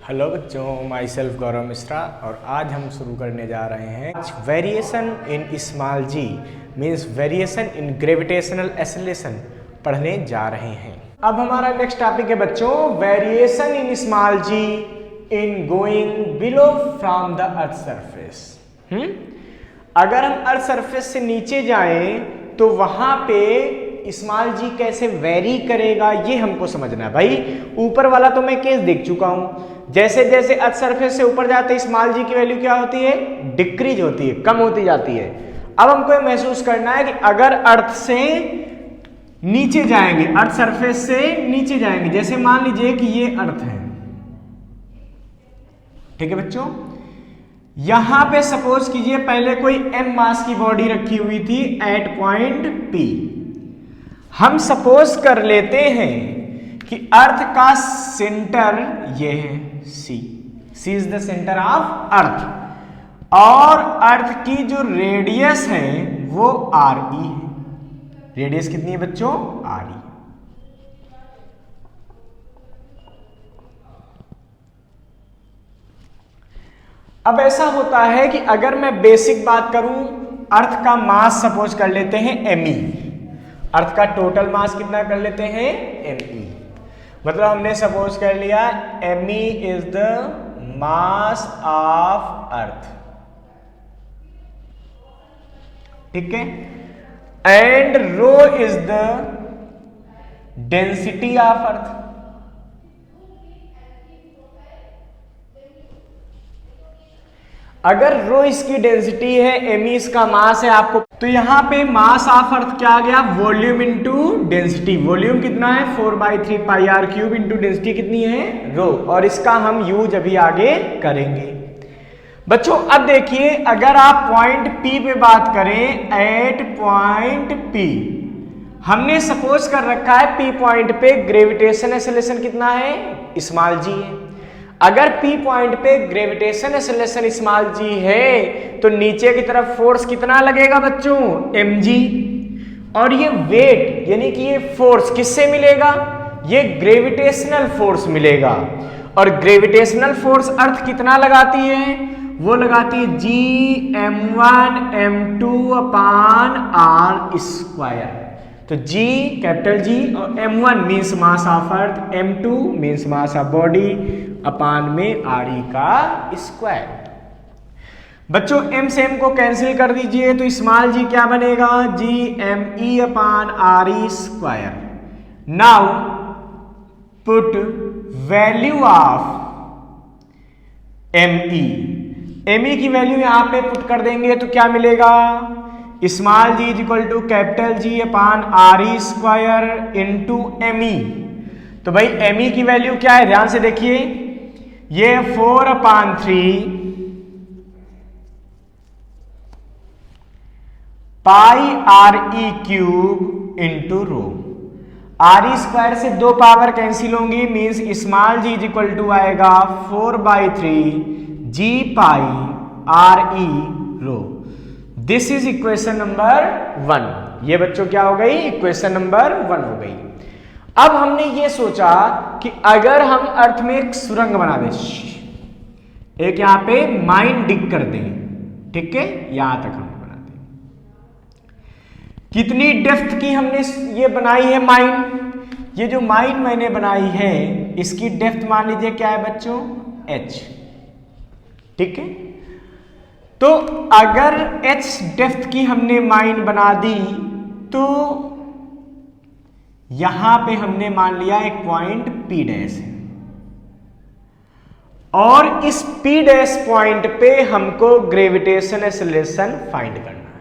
Hello बच्चों, my self गौरव मिश्रा और आज हम शुरू करने जा रहे हैं variation in small g means variation in gravitational acceleration पढ़ने जा रहे हैं। अब हमारा नेक्स्ट टॉपिक है बच्चों variation in small g in going below from the earth surface. अगर हम अर्थ सरफेस से नीचे जाएं तो वहां पे स्मॉल जी कैसे वेरी करेगा ये हमको समझना है। भाई ऊपर वाला तो मैं केस देख चुका हूं, जैसे जैसे अर्थ सरफेस से ऊपर जाते हैं स्मॉल जी की वैल्यू क्या होती है, डिक्रीज होती है, कम होती जाती है। अब हमको ये महसूस करना है कि अगर अर्थ से नीचे जाएंगे, अर्थ सरफेस से नीचे जाएंगे, जैसे मान लीजिए कि ये अर्थ है, ठीक है बच्चों। यहां पे सपोज कीजिए पहले कोई m मास की बॉडी रखी हुई थी एट पॉइंट P। हम सपोज कर लेते हैं कि अर्थ का सेंटर ये है C is the centre of अर्थ, और अर्थ की जो रेडियस है वो RE है। रेडियस कितनी है बच्चों, RE। अब ऐसा होता है कि अगर मैं बेसिक बात करूं, अर्थ का मास सपोज कर लेते हैं me, अर्थ का टोटल मास कितना कर लेते हैं me, मतलब हमने सपोज कर लिया me is the mass of earth, ठीक है, and rho is the density of earth. अगर रो इसकी डेंसिटी है, एमी इसका मास है आपको, तो यहां पे मास ऑफ अर्थ क्या आ गया, वॉल्यूम इनटू डेंसिटी। वॉल्यूम कितना है 4/3 पाई आर क्यूब इनटू डेंसिटी कितनी है रो, और इसका हम यूज अभी आगे करेंगे बच्चों। अब देखिए अगर आप पॉइंट P पे बात करें, एट पॉइंट P हमने सपोज कर रखा है P पॉइंट पे ग्रेविटेशन एक्सेलरेशन कितना है, स्मॉल जी है। अगर P पॉइंट पे ग्रेविटेशन एक्सेलरेशन स्मॉल जी है तो नीचे की तरफ फोर्स कितना लगेगा बच्चों, mg, और ये वेट यानी कि ये फोर्स किससे मिलेगा, ये ग्रेविटेशनल फोर्स मिलेगा। और ग्रेविटेशनल फोर्स अर्थ कितना लगाती है, वो लगाती है Gm1 m2 upon r square. तो G कैपिटल G और m1 means mass of earth, m2 means mass of body upon में RE का स्क्वायर। बच्चों m से m को कैंसिल कर दीजिए तो स्मॉल g क्या बनेगा, Gme upon RE square. Now put value of me की वैल्यू यहां पे पुट कर देंगे तो क्या मिलेगा, small g is equal to capital G upon RE square into me। तो भाई me की वैल्यू क्या है, ध्यान से देखिए, ये 4/3 pi RE cube into rho. RE square से दो पावर कैंसिल होंगी, means small g is equal to आएगा 4/3 G pi RE rho. This is equation number 1। ये बच्चों क्या हो गई, इक्वेशन नंबर 1 हो गई। अब हमने ये सोचा कि अगर हम अर्थ में एक सुरंग बना दें, एक यहां पे माइन डिग कर दें, ठीक है, यहां तक हम बना दें। कितनी डेप्थ की हमने ये बनाई है माइन, ये जो माइन मैंने बनाई है इसकी डेप्थ मान लीजिए क्या है बच्चों, h, ठीक है। तो अगर h डेप्थ की हमने माइन बना दी तो यहां पे हमने मान लिया एक पॉइंट P डैश है, और इस P डैश पॉइंट पे हमको ग्रेविटेशन एक्सेलरेशन फाइंड करना है।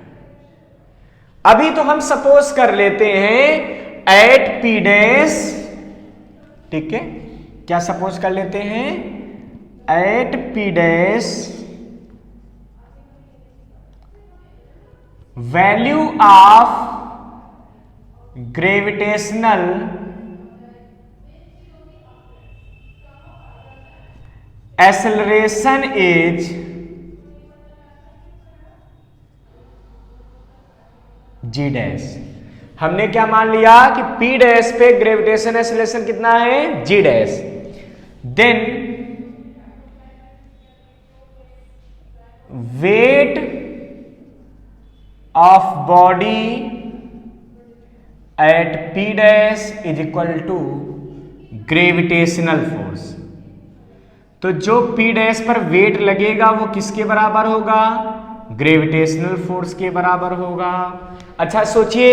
अभी तो हम सपोज कर लेते हैं एट P डैश, ठीक है, क्या सपोज कर लेते हैं, at P dash value of gravitational acceleration is G dash. हमने क्या मान लिया कि P डैश पे ग्रेविटेशन एक्सेलरेशन कितना है, G dash. Then weight of body at P dash is equal to gravitational force. तो जो P डैश पर वेट लगेगा वो किसके बराबर होगा? ग्रेविटेशनल फोर्स के बराबर होगा। अच्छा सोचिए,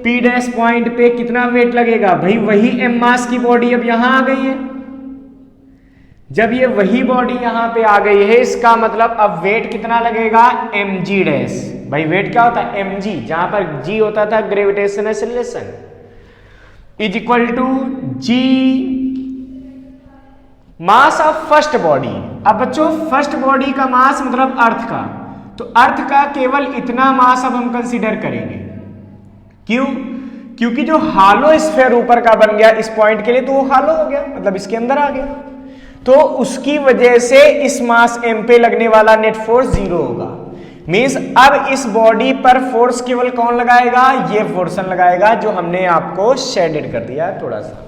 P डैश पॉइंट पे कितना वेट लगेगा? भाई वही m मास की बॉडी अब यहां आ गई है। जब ये वही बॉडी यहां पे आ गई है, इसका मतलब अब वेट कितना लगेगा? mg dash. भाई वेट क्या होता है? mg, जहां पर g होता था gravitation acceleration, is equal to g mass of first body. अब बच्चों फर्स्ट बॉडी का मास मतलब अर्थ का, तो अर्थ का केवल इतना मास अब हम कंसीडर करेंगे। क्यों? क्योंकि जो हालो स्फीयर ऊपर का बन गया इस पॉइंट के लिए, तो वो हालो हो गया, मतलब इसके अंदर आ गया, तो उसकी वजह से इस मास m पे लगने वाला नेट फोर्स 0 होगा। मींस अब इस बॉडी पर फोर्स केवल कौन लगाएगा? ये फोर्सन लगाएगा, जो हमने आपको शेडेड कर दिया है थोड़ा सा।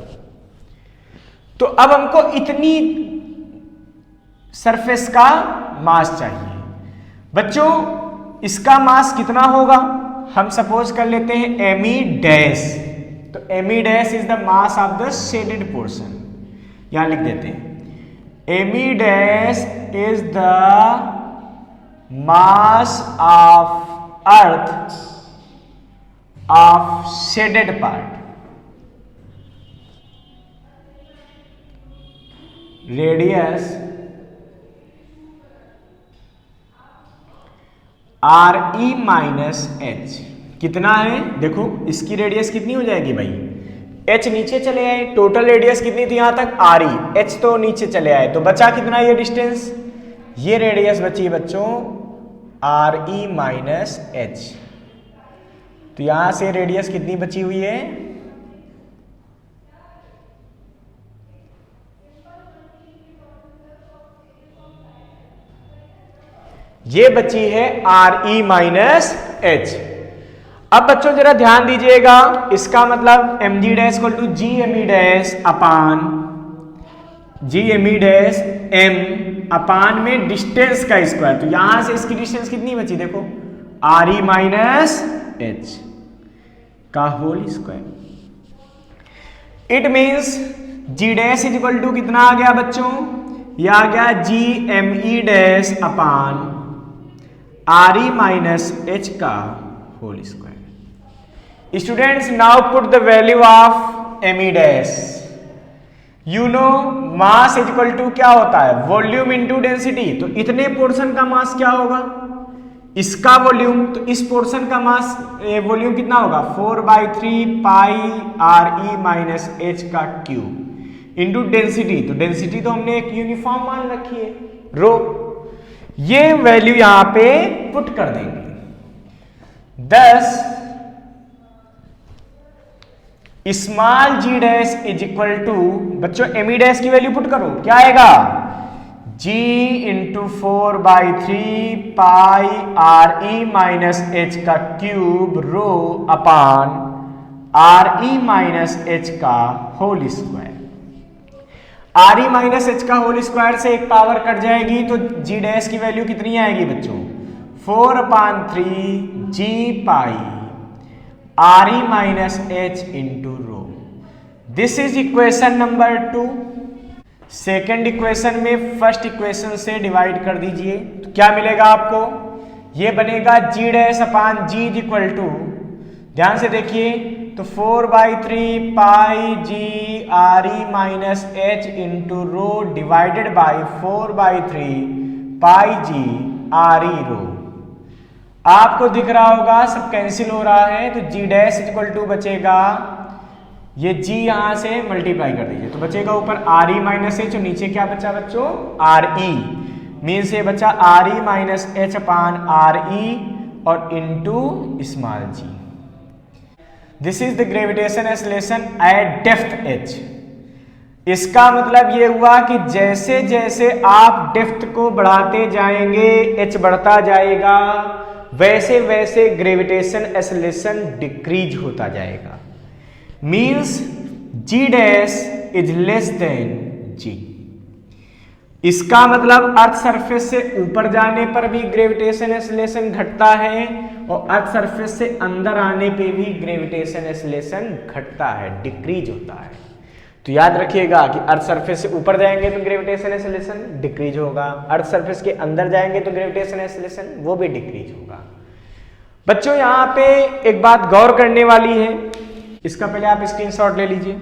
तो अब हमको इतनी सरफेस का मास चाहिए। बच्चों इसका मास कितना होगा? हम सपोज कर लेते हैं me डैश। तो me dash is the mass of the shaded portion, यहां लिख देते हैं me dash is the mass of earth of shaded part. Radius RE minus h कितना है? देखो इसकी रेडियस कितनी हो जाएगी भाई? h नीचे चले आए, टोटल रेडियस कितनी थी यहां तक? RE, h तो नीचे चले आए, तो बचा कितना ये डिस्टेंस? ये रेडियस बची बच्चों RE माइनस h। तो यहां से रेडियस कितनी बची हुई है? ये बची है RE माइनस h। अब बच्चों जरा ध्यान दीजिएगा, इसका मतलब mg dash equal to G me dash upon G me dash m upon में डिस्टेंस का स्क्वायर। तो यहां से इसकी डिस्टेंस कितनी बची? देखो RE माइनस h का whole square. It means g dash is equal to कितना आ गया बच्चों? यह आ गया G me dash upon RE minus h का whole square. Students now put the value of me dash. You know mass is equal to क्या होता है? Volume into density. तो इतने पोर्शन का मास क्या होगा? इसका वॉल्यूम। तो इस पोर्शन का मास वॉल्यूम कितना होगा? 4/3 पाई RE माइनस h का क्यूब इंटू डेंसिटी। तो डेंसिटी तो हमने एक यूनिफॉर्म मान रखी है रो। ये वैल्यू यहां पे पुट कर देंगे। 10 small g dash is equal to, बच्चों me डैश की वैल्यू पुट करो, क्या आएगा? g into 4/3 pi RE minus h का cube rho upon RE minus h का whole square. RE minus h का होल स्क्वायर से एक पावर कट जाएगी, तो g डैश की वैल्यू कितनी आएगी बच्चों? 4/3 g pi RE minus h into rho. This is equation number 2। Second equation में फर्स्ट इक्वेशन से डिवाइड कर दीजिए, तो क्या मिलेगा आपको? ये बनेगा g dash upon g is equal to, ध्यान से देखिए, तो 4/3 pi g RE minus h into rho divided by 4/3 pi g RE rho. आपको दिख रहा होगा सब कैंसिल हो रहा है, तो g डैश इक्वल टू बचेगा, ये g यहां से मल्टीप्लाई कर दीजिए, तो बचेगा ऊपर RE माइनस h और नीचे क्या बचा बच्चों? RE। मीन से बचा RE माइनस h अपान RE और into small g। This is the gravitation acceleration at depth h। इसका मतलब ये हुआ कि जैसे जैसे आप डेप्थ को बढ़ाते जाएंगे h बढ़ता जाएगा, वैसे वैसे ग्रेविटेशन एक्सेलरेशन डिक्रीज होता जाएगा। Means g dash is less than g। इसका मतलब अर्थ सरफेस से ऊपर जाने पर भी ग्रेविटेशन एक्सीलरेशन घटता है और अर्थ सरफेस से अंदर आने पे भी ग्रेविटेशन एक्सीलरेशन घटता है, डिक्रीज होता है। तो याद रखिएगा कि अर्थ सरफेस से ऊपर जाएंगे तो ग्रेविटेशन एक्सीलरेशन डिक्रीज होगा, अर्थ सरफेस के अंदर जाएंगे तो ग्रेविटेशन एक्सीलरेशन वो भी डिक्रीज होगा। बच्चों यहां पे एक बात गौर करने वाली है, इसका पहले आप स्क्रीनशॉट ले लीजिए।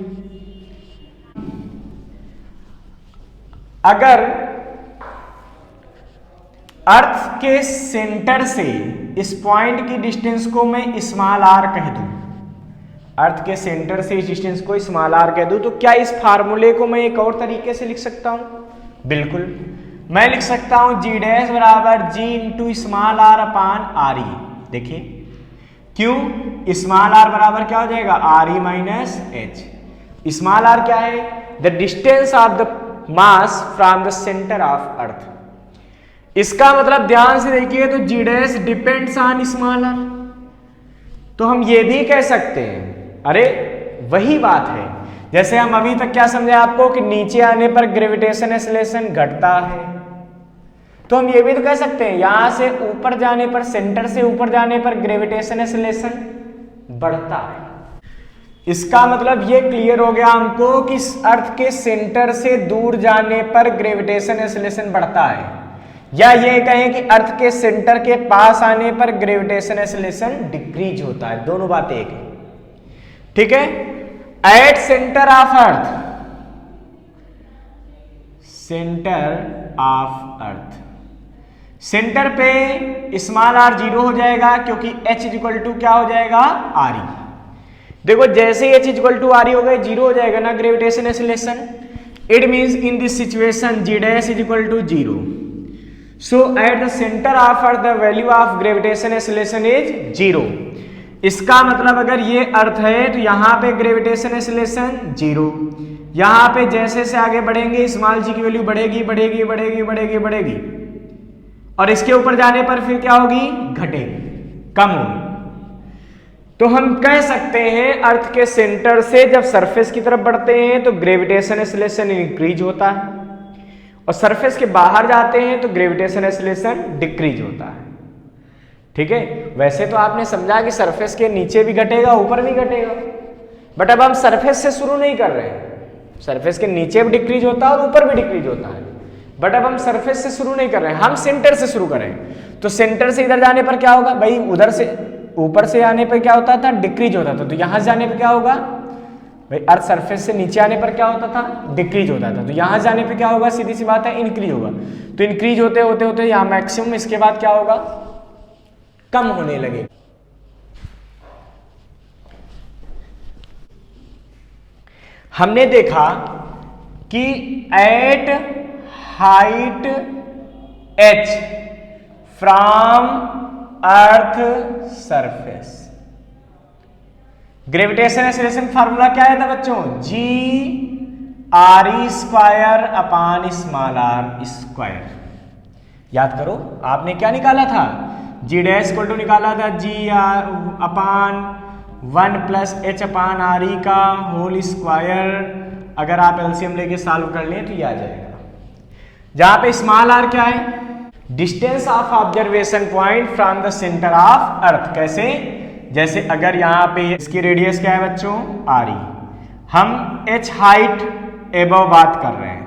अगर अर्थ के सेंटर से इस पॉइंट की डिस्टेंस को मैं स्मॉल आर कह दूं, अर्थ के सेंटर से इस डिस्टेंस को स्मॉल आर कह दूं, तो क्या इस फार्मूले को मैं एक और तरीके से लिख सकता हूं? बिल्कुल, मैं लिख सकता हूं जी डैश बराबर G into small R upon R E. देखिए क्यों, स्मॉल आर बराबर क्या हो जाएगा, R E minus H. Small R क्या है, the distance of the mass from the centre of earth. इसका मतलब ध्यान से देखिए तो G dash depends on small R. तो हम ये भी कह सकते हैं, अरे वही बात है जैसे हम अभी तक क्या समझे आपको कि नीचे आने पर ग्रेविटेशन एक्सीलरेशन घटता है, तो हम ये भी तो कह सकते हैं यहां से ऊपर जाने पर, सेंटर से ऊपर जाने पर ग्रेविटेशन एक्सीलरेशन बढ़ता है। इसका मतलब ये क्लियर हो गया हमको कि अर्थ के सेंटर से दूर जाने पर ग्रेविटेशन एक्सीलरेशन बढ़ता है, या ये कहें कि अर्थ के सेंटर के पास आने पर ग्रेविटेशन एक्सीलरेशन डिक्रीज होता है। दोनों बातें एक है, ठीक है। At centre of earth, centre of earth, centre पे स्मॉल आर जीरो हो जाएगा क्योंकि h इक्वल टू क्या हो जाएगा, आर ई। देखो जैसे ही h equal to R E हो गए जीरो हो जाएगा ना gravitation acceleration. It means in this situation G dash is equal to zero. So at the centre of earth the value of gravitation acceleration is zero. इसका मतलब अगर ये अर्थ है तो यहाँ पे ग्रेविटेशन एक्सीलरेशन जीरो, यहाँ पे जैसे से आगे बढ़ेंगे स्मॉल जी की वैल्यू बढ़ेगी बढ़ेगी बढ़ेगी बढ़ेगी बढ़ेगी, और इसके ऊपर जाने पर फिर क्या होगी, घटेगी, कम होगी। तो हम कह सकते हैं अर्थ के सेंटर से जब सरफेस की तरफ बढ़ते हैं तो ग्रेविटेशन एक्सीलरेशन इंक्रीज होता है, और सरफेस के बाहर जाते हैं तो ग्रेविटेशन एक्सीलरेशन डिक्रीज होता है, ठीक है। वैसे तो आपने समझा कि सरफेस के नीचे भी घटेगा ऊपर भी घटेगा, बट अब हम सरफेस से शुरू नहीं कर रहे हैं। सरफेस के नीचे भी डिक्रीज होता है और ऊपर भी डिक्रीज होता है, बट अब हम सरफेस से शुरू नहीं कर रहे हैं, हम सेंटर से शुरू करें। तो सेंटर से इधर जाने पर क्या होगा भाई, उधर से ऊपर से आने पर क्या होता था, डिक्रीज होता था। तो यहां से जाने पर क्या होगा भाई, अर्थ सरफेस से नीचे आने पर क्या होता था, डिक्रीज होता था। तो यहां जाने पे क्या होगा, सीधी सी बात है इंक्रीज होगा। तो इंक्रीज होते होते होते यहां मैक्सिमम, इसके बाद क्या होगा, कम होने लगे। हमने देखा कि at height h from earth surface gravitation acceleration formula क्या है था बच्चों, G R E square upon small R square. याद करो आपने क्या निकाला था, जी डैश इक्वल टू निकाला था G R upon 1 plus H upon R E का होल स्क्वायर। अगर आप एलसीएम लेके सॉल्व कर लें तो ये आ जाएगा। जहां पे स्मॉल आर क्या है, distance of observation point from the centre of अर्थ। कैसे, जैसे अगर यहाँ पे इसकी रेडियस क्या है बच्चों, आर ई, हम एच हाइट एबव बात कर रहे हैं,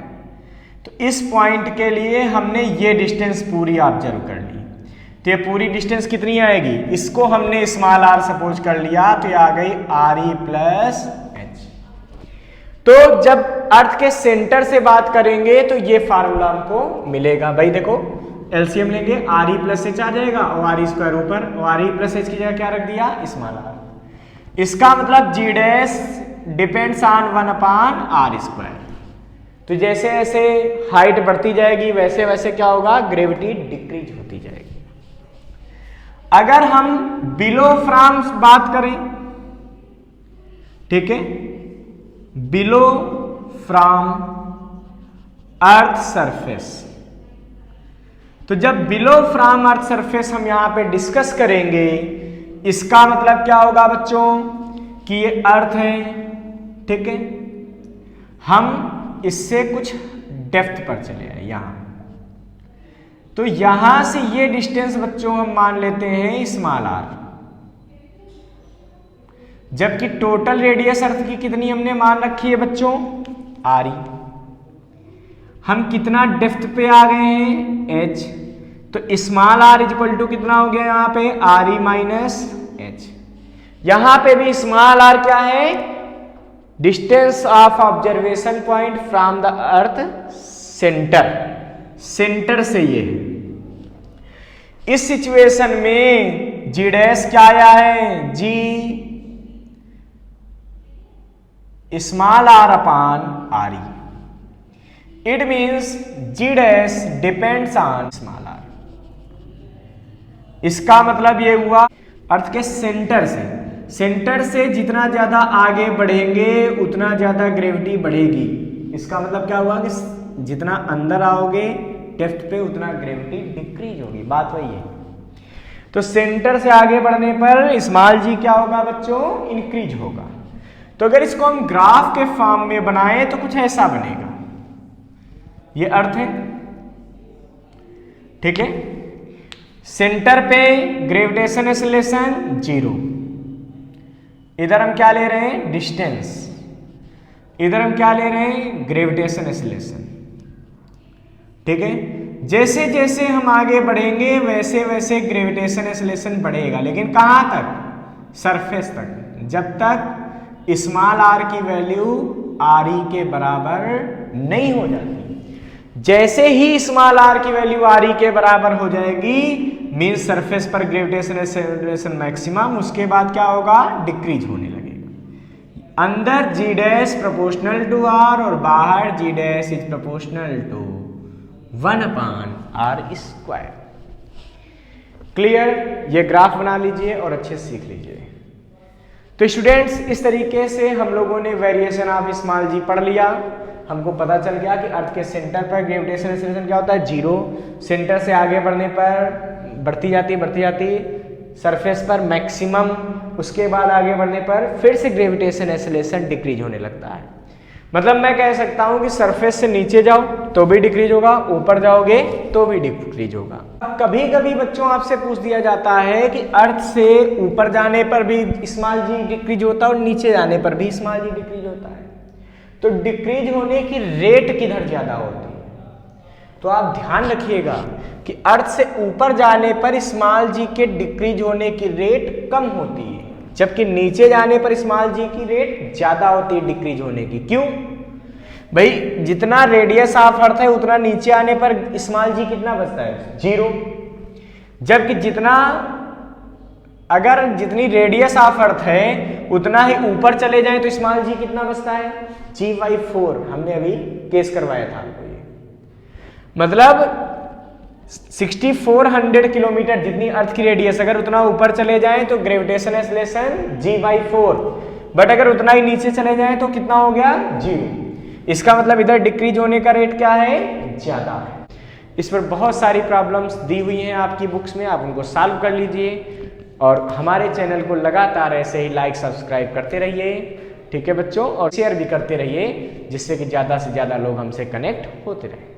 तो इस पॉइंट के लिए हमने ये डिस्टेंस पूरी ऑब्जर्व कर ली। तो ये पूरी डिस्टेंस कितनी आएगी, इसको हमने स्मॉल आर सपोज कर लिया, तो ये आ गई आर ई प्लस एच। तो जब अर्थ के सेंटर से बात करेंगे तो ये फार्मूला हमको मिलेगा। भाई देखो एलसीएम लेंगे, आर ई प्लस एच आ जाएगा और आर ई स्क्वायर ऊपर, और आर ई प्लस एच की जगह क्या रख दिया, स्मॉल आर। इसका मतलब G dash depends on 1 upon R square. तो जैसे जैसे हाइट बढ़ती जाएगी वैसे वैसे क्या होगा, ग्रेविटी डिक्रीज होती जाएगी। अगर हम बिलो फ्रॉम बात करें, ठीक है, बिलो फ्रॉम अर्थ सरफेस, तो जब बिलो फ्रॉम अर्थ सरफेस हम यहां पे डिस्कस करेंगे, इसका मतलब क्या होगा बच्चों कि ये अर्थ है, ठीक है, हम इससे कुछ डेप्थ पर चले आए यहां। तो यहां से ये डिस्टेंस बच्चों हम मान लेते हैं स्मॉल आर, जबकि टोटल रेडियस अर्थ की कितनी हमने मान रखी है बच्चों, आर ई। हम कितना डेप्थ पे आ गए हैं, एच। तो small R is equal to कितना हो गया यहां पे, आर ई माइनस एच। यहां पे भी स्मॉल आर क्या है, distance of observation point from the earth centre, centre से ये है। इस सिचुएशन में जी डैश क्या आया है, G small R upon R E. It means G dash depends on small R. इसका मतलब ये हुआ अर्थ के सेंटर से जितना ज्यादा आगे बढ़ेंगे उतना ज्यादा ग्रेविटी बढ़ेगी। इसका मतलब क्या हुआ कि जितना अंदर आओगे डेप्थ पे उतना ग्रेविटी डिक्रीज होगी, बात वही है। तो सेंटर से आगे बढ़ने पर स्मॉल जी क्या होगा बच्चों, इंक्रीज होगा। तो अगर इसको हम ग्राफ के फॉर्म में बनाएं तो कुछ ऐसा बनेगा, ये अर्थ है, ठीक है। सेंटर पे ग्रेविटेशन एक्सेलरेशन 0, इधर हम क्या ले रहे हैं, डिस्टेंस, इधर हम क्या ले रहे हैं, ग्रेविटेशन एक्सेलरेशन, ठीक है। जैसे जैसे हम आगे बढ़ेंगे वैसे वैसे ग्रेविटेशन एक्सेलरेशन बढ़ेगा, लेकिन कहां तक, सरफेस तक, जब तक स्मॉल आर की वैल्यू आर ई के बराबर नहीं हो जाती। जैसे ही स्मॉल आर की वैल्यू आर ई के बराबर हो जाएगी, मींस सरफेस पर ग्रेविटेशन एक्सेलरेशन मैक्सिमम, उसके बाद क्या होगा, डिक्रीज होने लगेगा। अंदर G dash proportional to R और बाहर G dash is proportional to 1 upon R square. Clear, ये ग्राफ बना लीजिए और अच्छे से सीख लीजिए। तो स्टूडेंट्स, इस तरीके से हम लोगों ने वेरिएशन ऑफ स्मॉल जी पढ़ लिया। हमको पता चल गया कि अर्थ के सेंटर पर ग्रेविटेशन एक्सेलरेशन क्या होता है, 0। सेंटर से आगे बढ़ने पर बढ़ती जाती सरफेस पर मैक्सिमम, उसके बाद आगे बढ़ने पर फिर से ग्रेविटेशन एक्सेलरेशन डिक्रीज होने लगता है। मतलब मैं कह सकता हूं कि सरफेस से नीचे जाओ तो भी डिक्रीज होगा, ऊपर जाओगे तो भी डिक्रीज होगा। कभी कभी बच्चों आपसे पूछ दिया जाता है कि अर्थ से ऊपर जाने पर भी स्मॉल जी डिक्रीज होता है और नीचे जाने पर भी स्मॉल जी डिक्रीज होता है। तो डिक्रीज होने की रेट किधर ज्यादा होती है, तो आप ध्यान रखिएगा कि अर्थ से ऊपर जाने पर स्मॉल जी के डिक्रीज होने की रेट कम होती है, जबकि नीचे जाने पर स्मॉल जी की रेट ज्यादा होती है डिक्रीज होने की। क्यों भाई, जितना रेडियस ऑफ अर्थ है उतना नीचे आने पर स्मॉल जी कितना बचता है, 0। जबकि जितनी रेडियस ऑफ अर्थ है उतना ही ऊपर चले जाएं तो स्मॉल जी कितना बचता है, g/4। हमने अभी केस करवाया था आपको ये। मतलब 6400 किलोमीटर जितनी अर्थ की रेडियस, अगर उतना ऊपर चले जाएं तो ग्रेविटेशन एक्सेलरेशन g/4, बट अगर उतना ही नीचे चले जाएं तो कितना हो गया, 0। इसका मतलब इधर डिक्रीज होने का रेट क्या है, ज्यादा है। इस पर बहुत सारी प्रॉब्लम्स दी हुई हैं आपकी बुक्स में, आप उनको सॉल्व कर लीजिए और हमारे चैनल को लगातार ऐसे ही लाइक सब्सक्राइब करते रहिए, ठीक है बच्चों, और शेयर भी करते रहिए, जिससे कि ज़्यादा से ज़्यादा लोग हमसे कनेक्ट होते रहें।